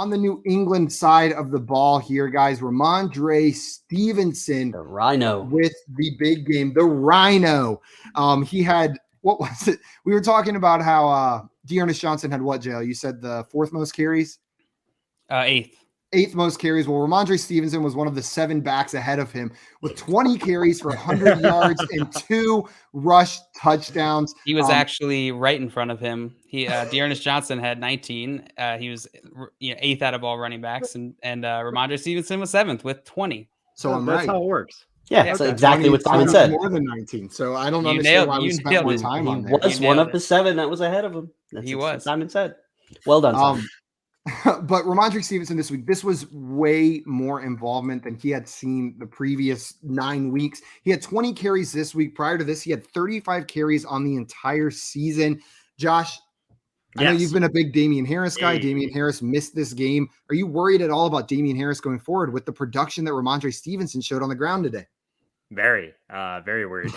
on the New England side of the ball here, guys, Rhamondre Stevenson, the Rhino, with the big game, the Rhino. He had, what was it? We were talking about how Dearness Johnson had what, Jail? You said the fourth most carries? Eighth most carries. Well, Rhamondre Stevenson was one of the 7 backs ahead of him with 20 carries for 100 yards and 2 rush touchdowns. He was actually right in front of him. Dearness Johnson had 19. He was 8th out of all running backs, and Rhamondre Stevenson was 7th with 20. So that's how it works. Yeah, that's exactly what Simon said. More than 19. So I don't understand why we spent more time on there. He was one of the 7 that was ahead of him. He was. What Simon said. Well done, Simon. But Rhamondre Stevenson this week, this was way more involvement than he had seen the previous 9 weeks. He had 20 carries this week. Prior to this, he had 35 carries on the entire season. Josh, I know you've been a big Damien Harris guy. Damien Harris missed this game. Are you worried at all about Damien Harris going forward with the production that Rhamondre Stevenson showed on the ground today? Very worried.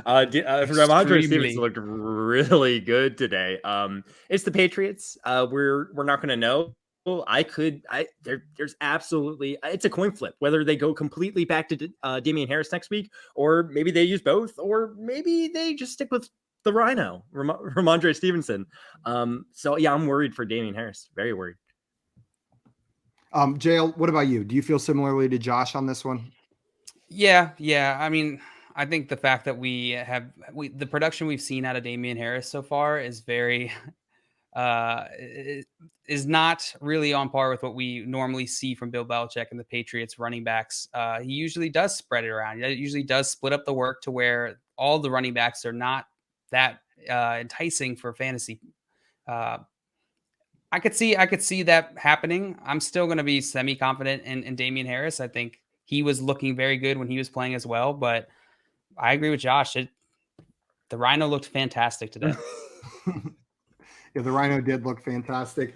Rhamondre Stevenson looked really good today. It's the Patriots. We're not going to know. There's absolutely, it's a coin flip whether they go completely back to Damien Harris next week, or maybe they use both, or maybe they just stick with the Rhino, Rhamondre Stevenson. So yeah, I'm worried for Damien Harris. Very worried. Jail, what about you? Do you feel similarly to Josh on this one? Yeah. I mean, I think the fact that the production we've seen out of Damien Harris so far is very is not really on par with what we normally see from Bill Belichick and the Patriots running backs. He usually does spread it around. He usually does split up the work to where all the running backs are not that enticing for fantasy. I could see that happening. I'm still going to be semi-confident in Damien Harris. I think he was looking very good when he was playing as well, but I agree with Josh. The Rhino looked fantastic today. Yeah, the Rhino did look fantastic.